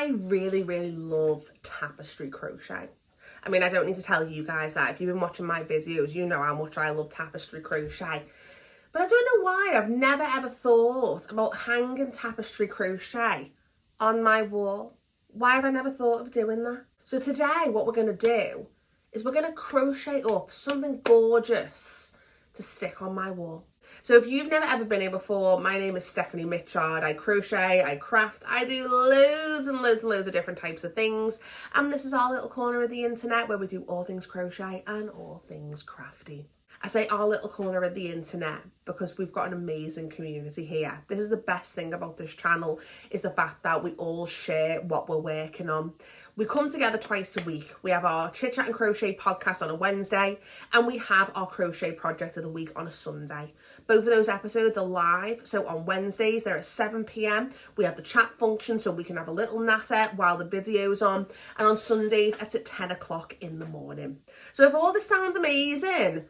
I really, really love Tapestry crochet. I mean, I don't need to tell you guys that. If you've been watching my videos, you know how much I love Tapestry crochet. But I don't know why I've never ever thought about hanging Tapestry crochet on my wall. Why have I never thought of doing that? So today what we're going to do is we're going to crochet up something gorgeous to stick on my wall. So if you've never ever been here before, my name is Stephanie Mitchard. I crochet, I craft, I do loads and loads and loads of different types of things. And this is our little corner of the internet where we do all things crochet and all things crafty. I say our little corner of the internet because we've got an amazing community here. This is the best thing about this channel, is the fact that we all share what we're working on. We come together twice a week. We have our Chit Chat and Crochet podcast on a Wednesday, and we have our crochet project of the week on a Sunday. Both of those episodes are live. So on Wednesdays, they're at 7 p.m. We have the chat function so we can have a little natter while the video's on. And on Sundays, it's at 10 o'clock in the morning. So if all this sounds amazing,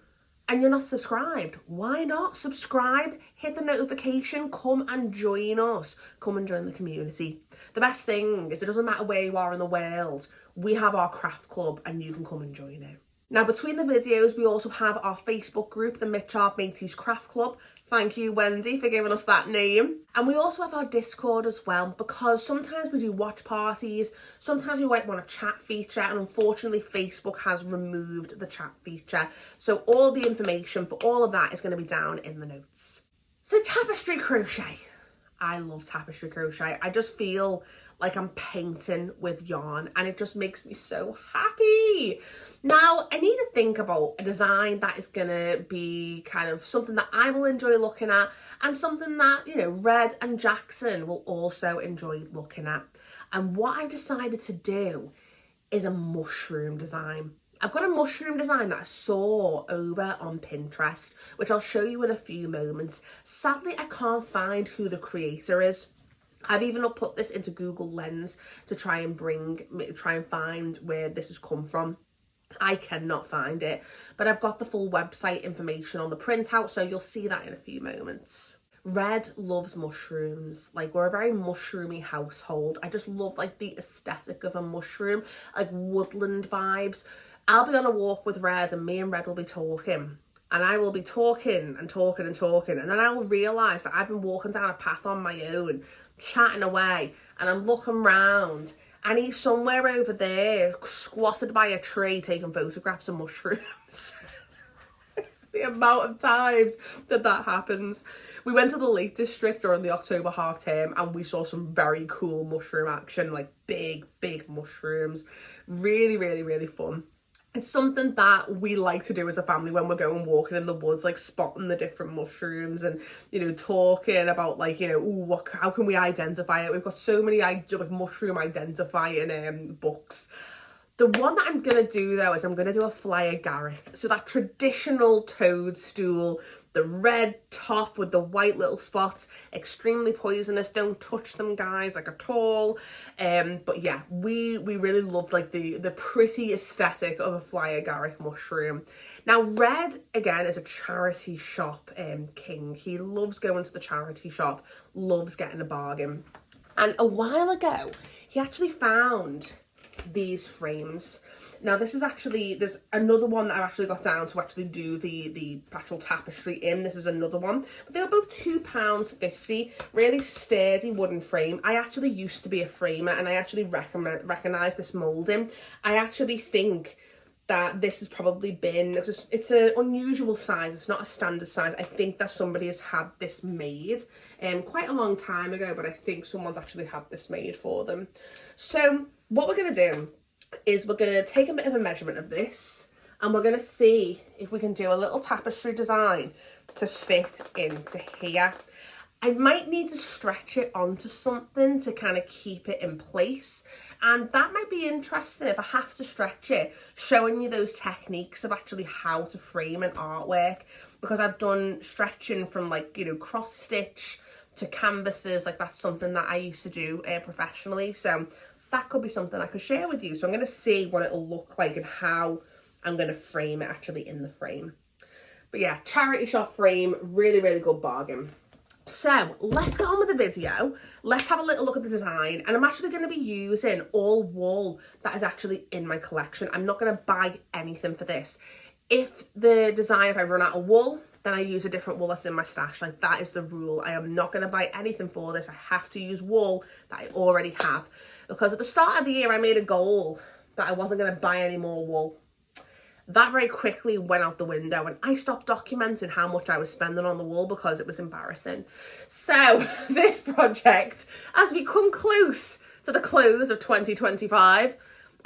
and you're not subscribed, why not subscribe? Hit the notification, come and join us. Come and join the community. The best thing is it doesn't matter where you are in the world, we have our craft club and you can come and join it. Now, between the videos, we also have our Facebook group, the Mitchard Mateys Craft Club. Thank you, Wendy, for giving us that name. And we also have our Discord as well, because sometimes we do watch parties, sometimes we might want a chat feature, and unfortunately Facebook has removed the chat feature. So all the information for all of that is going to be down in the notes. So Tapestry crochet. I love Tapestry crochet. I just feel like I'm painting with yarn and it just makes me so happy. Now, I need to think about a design that is going to be kind of something that I will enjoy looking at and something that, you know, Red and Jackson will also enjoy looking at. And what I decided to do is a mushroom design. I've got a mushroom design that I saw over on Pinterest, which I'll show you in a few moments. Sadly, I can't find who the creator is. I've even put this into Google Lens to try and find where this has come from. I cannot find it, but I've got the full website information on the printout, so you'll see that in a few moments. Red loves mushrooms. Like, we're a very mushroomy household. I just love like the aesthetic of a mushroom, like woodland vibes. I'll be on a walk with Red and me and Red will be talking. And I will be talking and talking and talking. And then I will realise that I've been walking down a path on my own, chatting away. And I'm looking round and he's somewhere over there, squatted by a tree, taking photographs of mushrooms. The amount of times that happens. We went to the Lake District during the October half term and we saw some very cool mushroom action, like big mushrooms. Really, really, really fun. It's something that we like to do as a family when we're going walking in the woods, like spotting the different mushrooms and, you know, talking about like, you know, ooh, how can we identify it? We've got so many like mushroom identifying books. The one that I'm going to do though is I'm going to do a flyer Garrick. So that traditional toadstool, the red top with the white little spots, extremely poisonous. Don't touch them, guys, like at all. But yeah, we really love like the pretty aesthetic of a flyer Garrick mushroom. Now, Red, again, is a charity shop king. He loves going to the charity shop, loves getting a bargain. And a while ago, he actually found these frames. Now this is actually, there's another one that I've actually got down to actually do the actual tapestry in. This is another one, but they are both £2.50. Really sturdy wooden frame. I actually used to be a framer and I actually recognize this molding. I actually think that this has probably been, it's an unusual size, it's not a standard size. I think that somebody has had this made quite a long time ago, but I think someone's actually had this made for them. So what we're going to do is we're going to take a bit of a measurement of this and we're going to see if we can do a little tapestry design to fit into here. I might need to stretch it onto something to kind of keep it in place, and that might be interesting if I have to stretch it, showing you those techniques of actually how to frame an artwork, because I've done stretching from like, you know, cross stitch to canvases. Like that's something that I used to do professionally, so that could be something I could share with you. So I'm going to see what it'll look like and how I'm going to frame it actually in the frame. But yeah, charity shop frame, really, really good bargain. So let's get on with the video. Let's have a little look at the design. And I'm actually going to be using all wool that is actually in my collection. I'm not going to buy anything for this. If I run out of wool, then I use a different wool that's in my stash. Like, that is the rule. I am not going to buy anything for this. I have to use wool that I already have. Because at the start of the year, I made a goal that I wasn't going to buy any more wool. That very quickly went out the window, and I stopped documenting how much I was spending on the wool because it was embarrassing. So this project, as we come close to the close of 2025,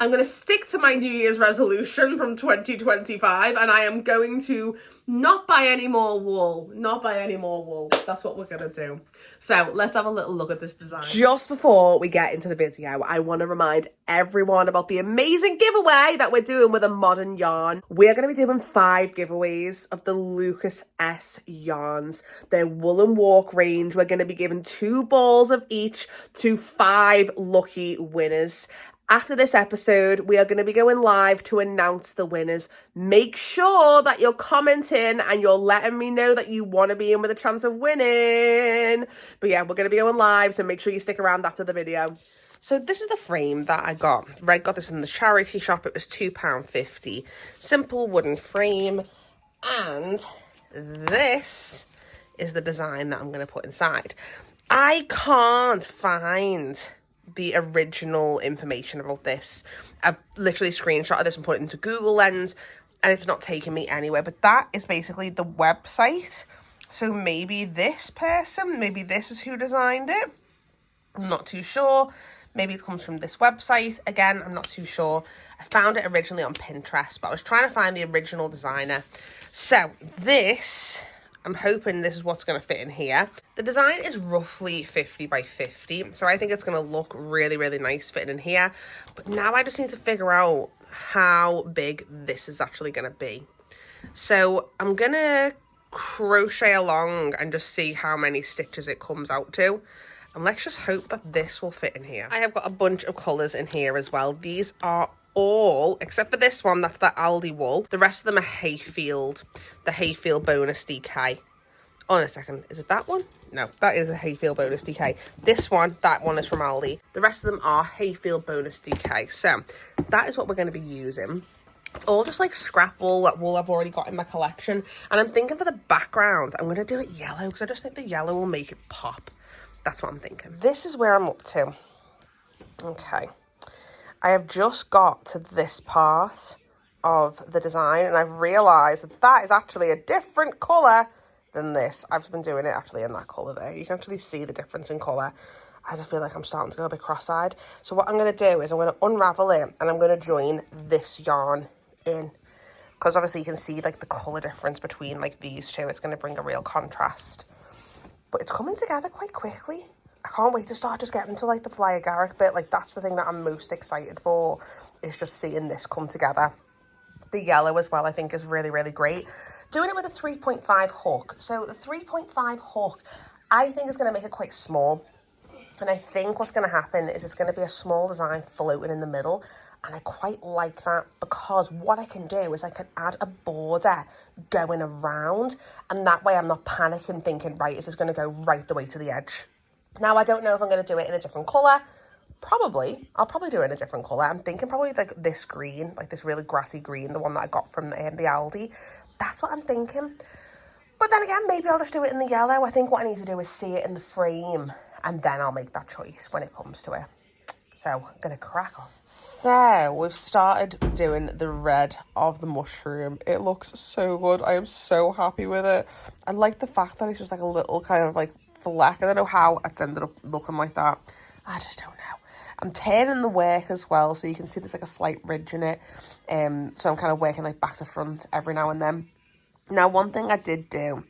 I'm going to stick to my New Year's resolution from 2025, and I am going to not buy any more wool. Not buy any more wool. That's what we're going to do. So let's have a little look at this design. Just before we get into the video, I want to remind everyone about the amazing giveaway that we're doing with a modern yarn. We're going to be doing 5 giveaways of the Lucas S yarns. Their wool and walk range. We're going to be giving 2 balls of each to 5 lucky winners. After this episode, we are going to be going live to announce the winners. Make sure that you're commenting and you're letting me know that you want to be in with a chance of winning. But yeah, we're going to be going live, so make sure you stick around after the video. So this is the frame that I got. Red got this in the charity shop. It was £2.50. Simple wooden frame. And this is the design that I'm going to put inside. I can't find the original information about this. I've literally screenshotted this and put it into Google Lens, and it's not taking me anywhere. But that is basically the website. So maybe this person, maybe this is who designed it. I'm not too sure. Maybe it comes from this website. Again, I'm not too sure. I found it originally on Pinterest, but I was trying to find the original designer. So this, I'm hoping this is what's going to fit in here. The design is roughly 50 by 50, so I think it's going to look really, really nice fitting in here. But now I just need to figure out how big this is actually going to be. So I'm going to crochet along and just see how many stitches it comes out to. And let's just hope that this will fit in here. I have got a bunch of colours in here as well. These are all, except for this one, that's the Aldi wool. The rest of them are Hayfield, the Hayfield bonus DK. On a second, is it that one? No, that is a Hayfield bonus DK. This one, that one is from Aldi. The rest of them are Hayfield bonus DK. So that is what we're going to be using. It's all just like scrap wool, that wool I've already got in my collection. And I'm thinking for the background, I'm going to do it yellow because I just think the yellow will make it pop. That's what I'm thinking. This is where I'm up to. Okay. I have just got to this part of the design, and I've realised that that is actually a different colour than this. I've been doing it actually in that colour there. You can actually see the difference in colour. I just feel like I'm starting to go a bit cross-eyed. So what I'm going to do is I'm going to unravel it, and I'm going to join this yarn in. Because obviously you can see like the colour difference between like these two. It's going to bring a real contrast. But it's coming together quite quickly. I can't wait to start just getting to like the Flyer Garrick bit. Like, that's the thing that I'm most excited for, is just seeing this come together. The yellow as well, I think, is really, really great. Doing it with a 3.5 hook. So the 3.5 hook, I think, is going to make it quite small. And I think what's going to happen is it's going to be a small design floating in the middle. And I quite like that, because what I can do is I can add a border going around. And that way I'm not panicking thinking, right, is this going to go right the way to the edge? Now, I don't know if I'm going to do it in a different colour. Probably. I'll probably do it in a different colour. I'm thinking probably like this green, like this really grassy green, the one that I got from the Aldi. That's what I'm thinking. But then again, maybe I'll just do it in the yellow. I think what I need to do is see it in the frame, and then I'll make that choice when it comes to it. So I'm going to crack on. So we've started doing the red of the mushroom. It looks so good. I am so happy with it. I like the fact that it's just like a little kind of like fleck. I don't know how it's ended up looking like that. I just don't know. I'm turning the work as well, so you can see there's like a slight ridge in it. So I'm kind of working like back to front every now and then. Now, one thing I did do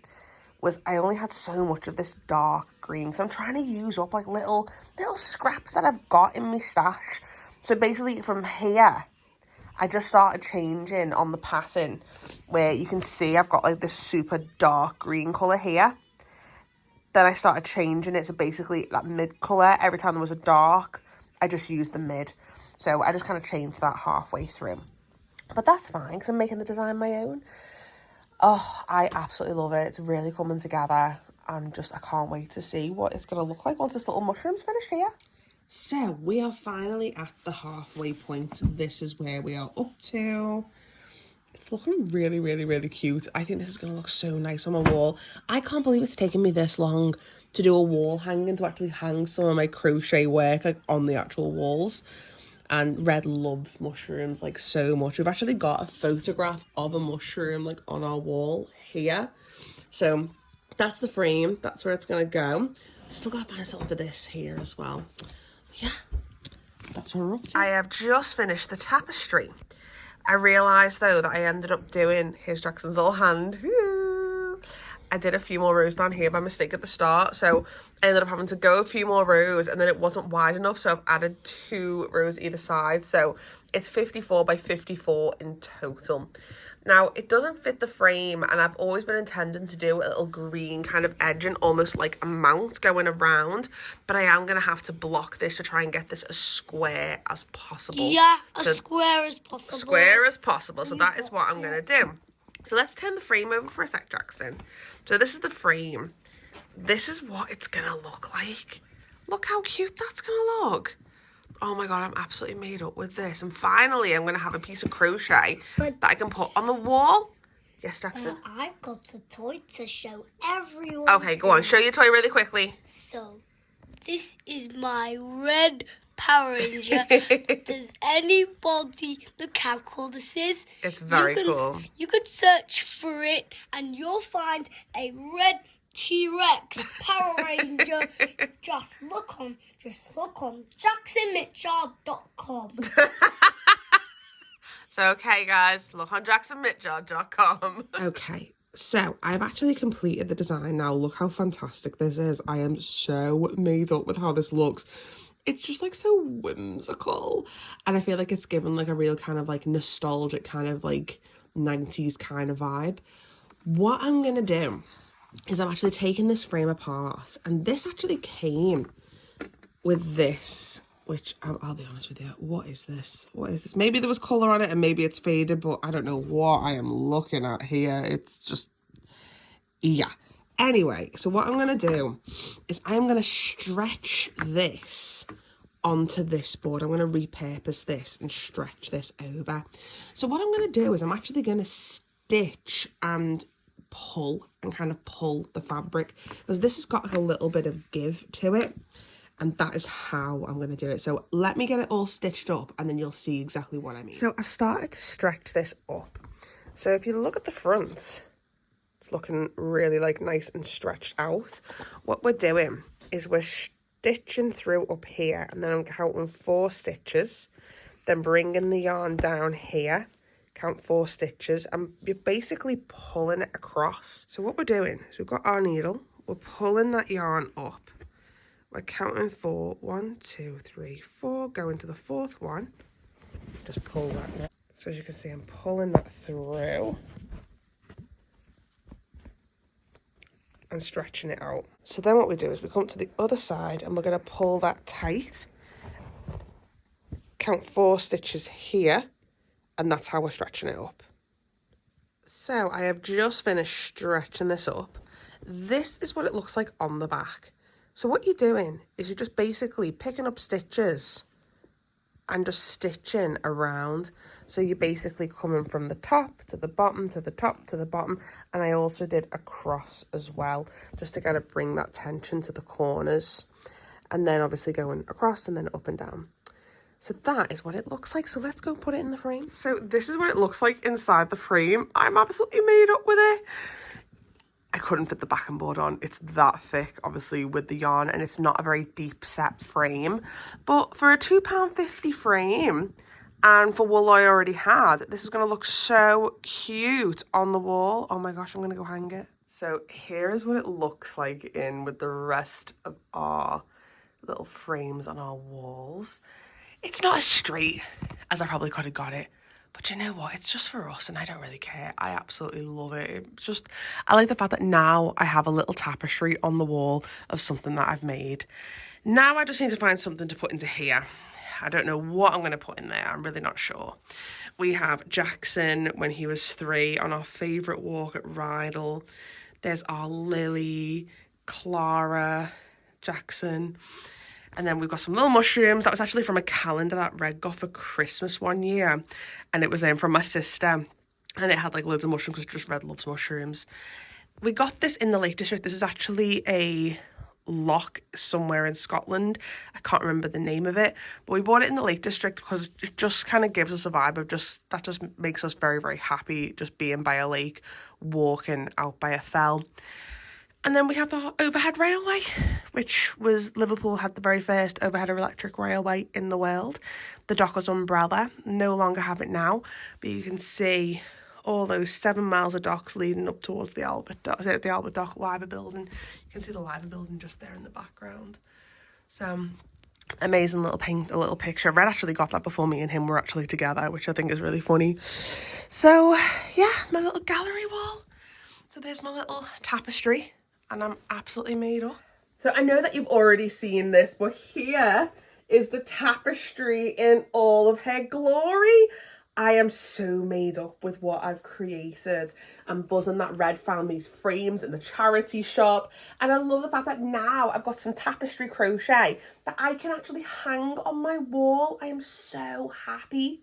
was I only had so much of this dark green, so I'm trying to use up like little scraps that I've got in my stash. So basically from here, I just started changing on the pattern, where you can see I've got like this super dark green colour here. Then I started changing it, so basically that mid colour, every time there was a dark, I just used the mid. So I just kind of changed that halfway through. But that's fine, because I'm making the design my own. Oh, I absolutely love it. It's really coming together. and just I can't wait to see what it's going to look like once this little mushroom's finished here. So we are finally at the halfway point. This is where we are up to. It's looking really, really, really cute. I think this is going to look so nice on my wall. I can't believe it's taken me this long to do a wall hanging, to actually hang some of my crochet work like on the actual walls. And Red loves mushrooms like so much. We've actually got a photograph of a mushroom like on our wall here. So that's the frame. That's where it's going to go. Still got to find something for this here as well. Yeah, that's what we're up to. I have just finished the tapestry. I realised though that I ended up doing, here's Jackson's little hand. Woo! I did a few more rows down here by mistake at the start. So I ended up having to go a few more rows and then it wasn't wide enough. So I've added 2 rows either side. So it's 54 by 54 in total. Now, it doesn't fit the frame, and I've always been intending to do a little green kind of edging, almost like a mount going around, but I am going to have to block this to try and get this as square as possible. Yeah, as square as possible. Square as possible, so that is what I'm going to do. So let's turn the frame over for a sec, Jackson. So this is the frame. This is what it's going to look like. Look how cute that's going to look. Oh my God, I'm absolutely made up with this. And finally, I'm going to have a piece of crochet that I can put on the wall. Yes, Jackson? I've got a toy to show everyone. Okay, go on. Show your toy really quickly. So, this is my red Power Ranger. Does anybody look how cool this is? It's very cool. You could search for it and you'll find a red T-Rex Power Ranger. just look on jacksonmitchell.com. So, okay, guys, look on jacksonmitchell.com. Okay, so I've actually completed the design now. Look how fantastic this is. I am so made up with how this looks. It's just like so whimsical. And I feel like it's given like a real kind of like nostalgic kind of like 90s kind of vibe. What I'm going to do is I'm actually taking this frame apart, and this actually came with this, which I'll be honest with you, what is this? Maybe there was colour on it and maybe it's faded, but I don't know what I am looking at here. It's just, yeah. Anyway, so what I'm going to do is I'm going to stretch this onto this board. I'm going to repurpose this and stretch this over. So what I'm going to do is I'm actually going to stitch and pull the fabric, because this has got like a little bit of give to it, and that is how I'm going to do it. So let me get it all stitched up and then you'll see exactly what I mean. So I've started to stretch this up. So if you look at the front, it's looking really like nice and stretched out. What we're doing is we're stitching through up here, and then I'm counting 4 stitches, then bringing the yarn down here, count 4 stitches, and you're basically pulling it across. So what we're doing is we've got our needle, we're pulling that yarn up, we're counting 4, 1, 2, 3, 4, go into the 4th one, just pull that. So as you can see, I'm pulling that through and stretching it out. So then what we do is we come to the other side and we're going to pull that tight, count 4 stitches here, and that's how we're stretching it up. So I have just finished stretching this up. This is what it looks like on the back. So what you're doing is you're just basically picking up stitches and just stitching around. So you're basically coming from the top to the bottom, to the top, to the bottom. And I also did a cross as well, just to kind of bring that tension to the corners. And then obviously going across and then up and down. So that is what it looks like. So let's go put it in the frame. So this is what it looks like inside the frame. I'm absolutely made up with it. I couldn't fit the backing board on. It's that thick, obviously, with the yarn, and it's not a very deep set frame. But for a £2.50 frame, and for wool I already had, this is going to look so cute on the wall. Oh my gosh, I'm going to go hang it. So here's what it looks like in with the rest of our little frames on our walls. It's not as straight as I probably could have got it, but you know what? It's just for us and I don't really care. I absolutely love it. I like the fact that now I have a little tapestry on the wall of something that I've made. Now I just need to find something to put into here. I don't know what I'm going to put in there. I'm really not sure. We have Jackson when he was 3 on our favourite walk at Rydal. There's our Lily, Clara, Jackson. And then we've got some little mushrooms. That was actually from a calendar that Red got for Christmas one year. And it was from my sister. And it had like loads of mushrooms because just Red loves mushrooms. We got this in the Lake District. This is actually a lock somewhere in Scotland. I can't remember the name of it. But we bought it in the Lake District because it just kind of gives us a vibe of that just makes us very, very happy just being by a lake, walking out by a fell. And then we have our overhead railway, which was Liverpool had the very first overhead electric railway in the world. The Dockers umbrella, no longer have it now, but you can see all those 7 miles of docks leading up towards the Albert Dock Library building. You can see the library building just there in the background. So amazing little picture. Red actually got that before me and him were actually together, which I think is really funny. So yeah, my little gallery wall. So there's my little tapestry. And I'm absolutely made up. So I know that you've already seen this, but here is the tapestry in all of her glory. I am so made up with what I've created. I'm buzzing that Red found these frames in the charity shop. And I love the fact that now I've got some tapestry crochet that I can actually hang on my wall. I am so happy.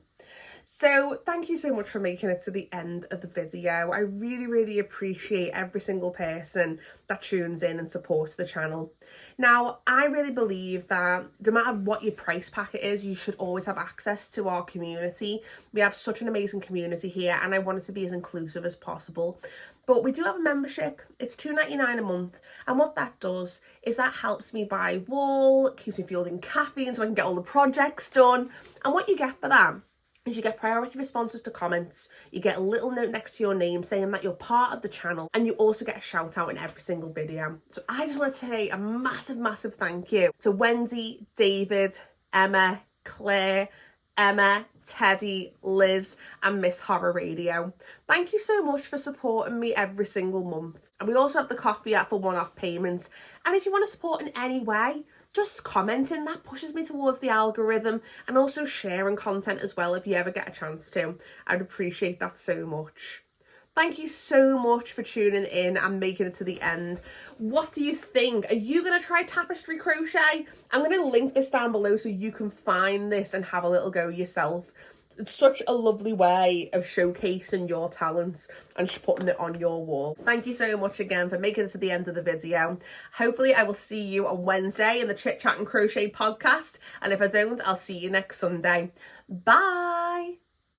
So thank you so much for making it to the end of the video. I really, really appreciate every single person that tunes in and supports the channel. Now, I really believe that no matter what your price packet is, you should always have access to our community. We have such an amazing community here and I want it to be as inclusive as possible. But we do have a membership. It's $2.99 a month. And what that does is that helps me buy wool, keeps me fueled in caffeine so I can get all the projects done. And what you get for that is you get priority responses to comments, you get a little note next to your name saying that you're part of the channel, and you also get a shout out in every single video. So I just want to say a massive, massive thank you to Wendy, David, Emma, Claire, Emma, Teddy, Liz, and Miss Horror Radio. Thank you so much for supporting me every single month. And we also have the coffee app for one-off payments. And if you want to support in any way, just commenting, that pushes me towards the algorithm, and also sharing content as well if you ever get a chance to. I'd appreciate that so much. Thank you so much for tuning in and making it to the end. What do you think? Are you going to try tapestry crochet? I'm going to link this down below so you can find this and have a little go yourself. It's such a lovely way of showcasing your talents and just putting it on your wall. Thank you so much again for making it to the end of the video. Hopefully I will see you on Wednesday in the Chit Chat and Crochet podcast. And if I don't, I'll see you next Sunday. Bye.